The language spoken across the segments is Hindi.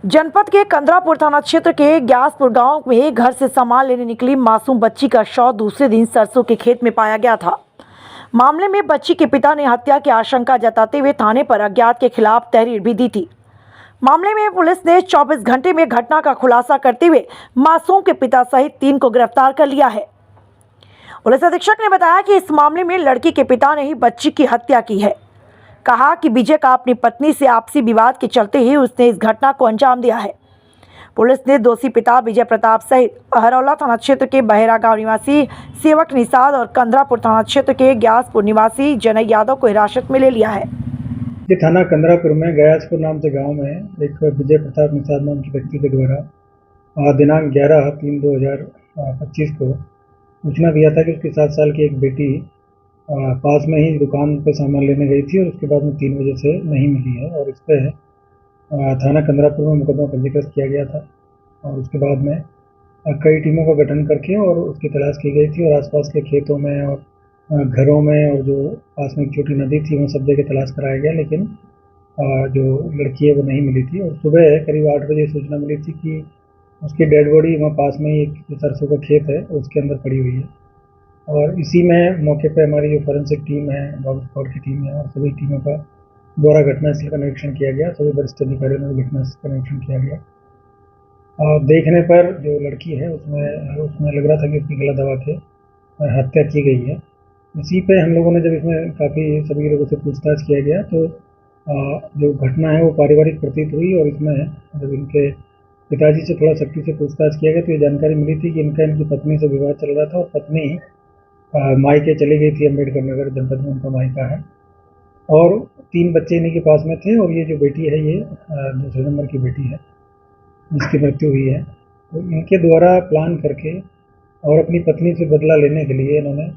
जनपद के कंदरापुर थाना क्षेत्र के ग्यासपुर गांव में घर से सामान लेने निकली मासूम बच्ची का शव दूसरे दिन सरसों के खेत में पाया गया था। मामले में बच्ची के पिता ने हत्या की आशंका जताते हुए थाने पर अज्ञात के खिलाफ तहरीर भी दी थी। मामले में पुलिस ने 24 घंटे में घटना का खुलासा करते हुए मासूम के पिता सहित 3 को गिरफ्तार कर लिया है। पुलिस अधीक्षक ने बताया कि इस मामले में लड़की के पिता ने ही बच्ची की हत्या की है। कहा कि विजय का अपनी पत्नी से आपसी विवाद के चलते ही उसने इस घटना को अंजाम दिया है। पुलिस ने दोषी पिता विजय प्रताप सहित हरौला थाना क्षेत्र के बहेरा गांव निवासी सेवक निषाद और कंदरापुर थाना क्षेत्र के ग्यासपुर निवासी जनई यादव को हिरासत में ले लिया है। थाना कंदरापुर में ग्यासपुर नाम से गांव में एक विजय प्रताप निषाद नाम के व्यक्ति के द्वारा दिनांक 11/3/2025 को सूचना दिया था कि उसकी 7 साल की एक बेटी पास में ही दुकान पे सामान लेने गई थी और उसके बाद में 3 बजे से नहीं मिली है और इस पर थाना कंदरापुर में मुकदमा पंजीकृत किया गया था। और उसके बाद में कई टीमों का गठन करके और उसकी तलाश की गई थी और आसपास के खेतों में और घरों में और जो पास में एक छोटी नदी थी वहाँ सब जगह तलाश कराया गया, लेकिन जो लड़की है वो नहीं मिली थी। और सुबह करीब 8 बजे सूचना मिली थी कि उसकी डेड बॉडी वहाँ पास में ही एक सरसों का खेत है उसके अंदर पड़ी हुई है। और इसी में मौके पे हमारी जो फॉरेंसिक टीम है, डॉग स्क्वाड की टीम है और सभी टीमों का द्वारा घटनास्थल का निरीक्षण किया गया। सभी वरिष्ठ अधिकारियों ने घटनास्थल का निरीक्षण किया गया और देखने पर जो लड़की है उसमें लग रहा था कि उसकी गला दबा के हत्या की गई है। इसी पे हम लोगों ने जब इसमें काफ़ी सभी लोगों से पूछताछ किया गया तो जो घटना है वो पारिवारिक प्रतीत हुई और इसमें जब इनके पिताजी से थोड़ा सख्ती से पूछताछ किया गया तो ये जानकारी मिली थी कि इनकी पत्नी से विवाद चल रहा था और पत्नी मायके चली गई थी। अम्बेडकर नगर जनपद में उनका मायका है और 3 बच्चे इन्हीं के पास में थे और ये जो बेटी है ये दूसरे नंबर की बेटी है जिसकी मृत्यु हुई है। तो इनके द्वारा प्लान करके और अपनी पत्नी से बदला लेने के लिए इन्होंने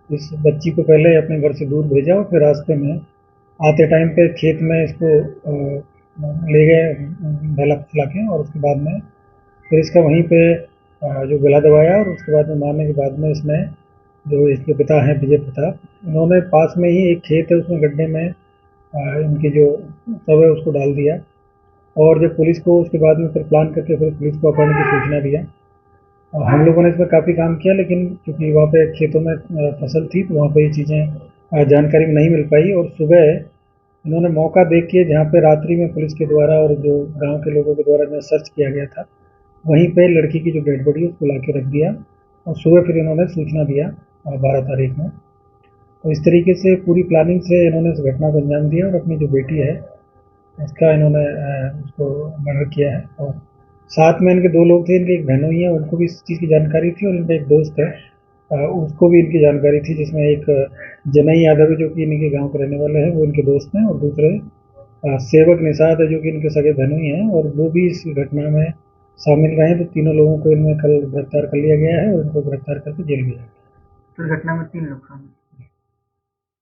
इस बच्ची को पहले अपने घर से दूर भेजा और फिर रास्ते में आते टाइम पे खेत में इसको ले गए बहला फुसला के और उसके बाद में फिर इसका वहीं पे जो गला दबाया और उसके बाद में मारने के बाद में इसमें जो इसके पिता हैं विजय प्रताप, इन्होंने पास में ही एक खेत है उसमें गड्ढे में इनकी जो शव है उसको डाल दिया। और जब पुलिस को उसके बाद में फिर प्लान करके फिर पुलिस को अपहरण की सूचना दिया। हम लोगों ने इसमें काफ़ी काम किया, लेकिन क्योंकि वहाँ पे खेतों में फसल थी तो वहाँ पे ये चीज़ें जानकारी में नहीं मिल पाई। और सुबह इन्होंने मौका देख के जहाँ पे रात्रि में पुलिस के द्वारा और जो गाँव के लोगों के द्वारा जो सर्च किया गया था वहीं पे लड़की की जो डेड बॉडी है उसको ला के रख दिया और सुबह फिर इन्होंने सूचना दिया 12 तारीख में। तो इस तरीके से पूरी प्लानिंग से इन्होंने इस घटना को अंजाम दिया और अपनी जो बेटी है उसका इन्होंने उसको मर्डर किया है। और साथ में इनके 2 लोग थे, इनकी एक बहनोई है, उनको भी इस चीज़ की जानकारी थी और इनका एक दोस्त है उसको भी इनकी जानकारी थी, जिसमें एक जनई यादव है जो कि इनके गाँव के रहने वाले हैं, वो इनके दोस्त हैं और दूसरे सेवक निषाद है जो कि इनके सगे बहनोई हैं और वो भी इस घटना में शामिल रहे। तो तीनों लोगों को इनमें कल गिरफ्तार कर लिया गया है और इनको गिरफ्तार करके जेल भेजा गया। तो घटना में 3 लोग शामिल।